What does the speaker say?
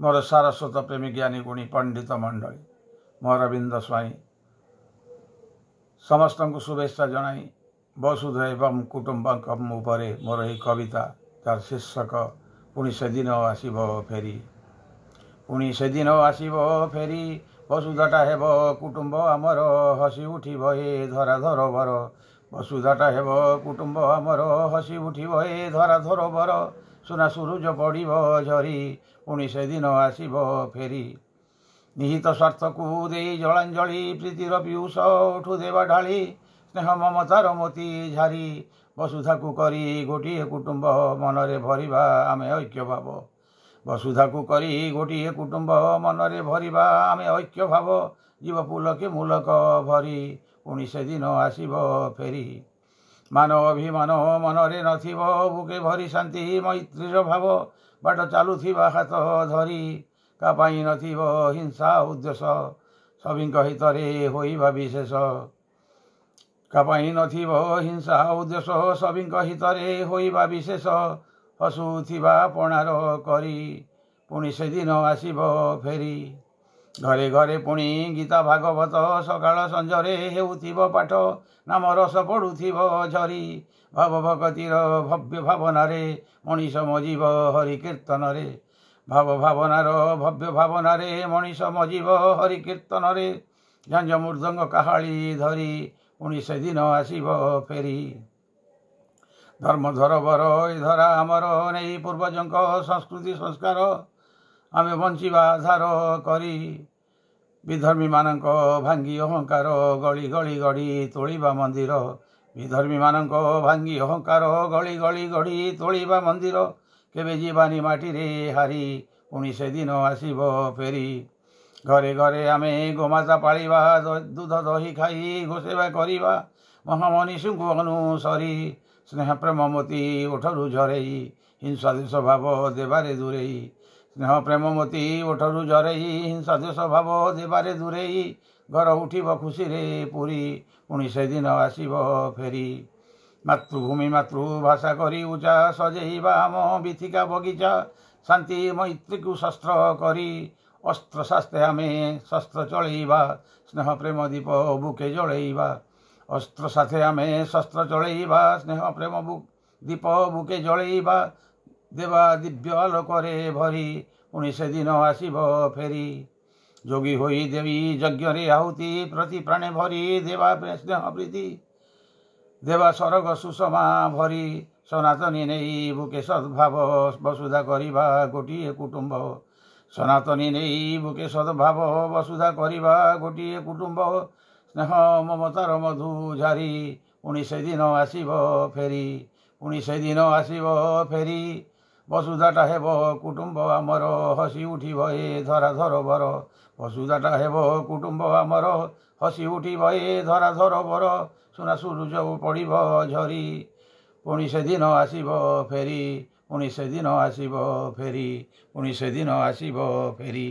मोर सारस्वत प्रेमी ज्ञानी गुणी पंडित मंडली मोर अरविंद स्वाई समस्त को शुभेच्छा जनाई वसुधैव कुटुंबकम उपरे मोर यही कविता तार शीर्षक पुणी से दिन आसब फेरी पुणी से दिन आसब फेरी वसुधाटा हेब कुटुंब आमर हसी उठिब ए धरा धर बर वसुधाटा हेब कुटुंब आमर हसी उठिब ए धरा धर बर सुना सूरज पड़िब झरी पुणी से दिन आसब फेरी निहित स्वार्थ को दे जलांजलि प्रीतिर पीयूष उठु देवा ढाली स्नेह ममतार मोती झारी वसुधा को करी गोटे कुटुंब मनरे भरिबा आमे ऐक्य भाव वसुधा को करी गोटे कुटुंब मनरे भरिबा आमे ऐक्य भाव जीव पुलके मूलक भरी पुणी से दिन आसब फेरी मान अभिमान मनरे नथिब बुके भरी शांति मैत्रीर भाव बाट चालुथिबा हाथ धरी कापाई नथिब हिंसा उद्देश्य सभिंक हितरे होइबा विशेष कापाई नथिब हिंसा उद्देश्य सभिंक हितरे होइबा विशेष हसुथिबा पणार करी पुणी से दिन आसब फेरी घरे घरे पुणी गीता भागवत सकाळ संजरे हेउथिब पाठ नाम रस पड़ुथिब झरी भाव भगतिर भव्य भावनारे मनीष मजिब हरि कीर्तन रे भाव भावनार भव्य भावनारे मनीष मजिब हरि कीर्तन रे झांझ मृदंग काहाली धरी पुणी से दिन आसब फेरी धर्म धर बर ए धरा आमर नहीं पूर्वजंक संस्कृति संस्कार आमे बंचिबा आधार करी विधर्मी मानक भांगी अहंकार गली गली गढ़ी तोलिबा मंदिर विधर्मी मानक भांगी अहंकार गली गली गढ़ी तोलिबा मंदिर केबे जीवानी माटी रे हारी पुणी से दिन आसब फेरी घरे घरे आमे गोमाता पालिबा दूध दही खाई गोसेवा करिबा महामनीषी को अनुसरी स्नेह प्रेम मोती ओठरू झरेई हिंसा देश भाव देवारे दूरेई स्नेह प्रेम मोती ओठरू झरेई हिंसा देश भाव देवारे दूरेई घर उठिब खुशी रे पुरी पुणी से दिन आसब फेरी मातृभूमि मातृभाषा करी उचा सजेइबा आम बिथिका बगीचा शांति मैत्री को शस्त्र करी अस्त्र शास्त्रे आमे शस्त्र चलैबा स्नेह प्रेम दीप बुके जलैबा अस्त्र साथे आमे शस्त्र चलैबा स्नेह प्रेम दीप बुके जलैबा देवा दिव्य आलोकरे भरी पुणी से दिन आसब फेरी जोगी होई देवी यज्ञ रे आहुति प्रति प्राणे भरी देवा स्नेह प्रीति देवा स्वर्ग सुषमा भरी सनातनी नहीं बुके सद्भाव वसुधा करिबा गोटिए कुटुंब सनातनी नहीं बुके सद्भाव वसुधा करिबा गोटिए कुटुंब स्नेह ममतार मधु झारी पुणी से दिन आसब फेरी पुणी से दिन आसब फेरी वसुधाटा हेब कुटुंब आमर हसी उठिब ए धरा धर बर वसुधाटा हेब कुटुंब आमर हसी उठिब ए धरा धर बर सुना सूरज पड़िब झरी पुणी से दिन आसब फेरी पुणी से दिन आसब फेरी पुणी से दिन आसब फेरी।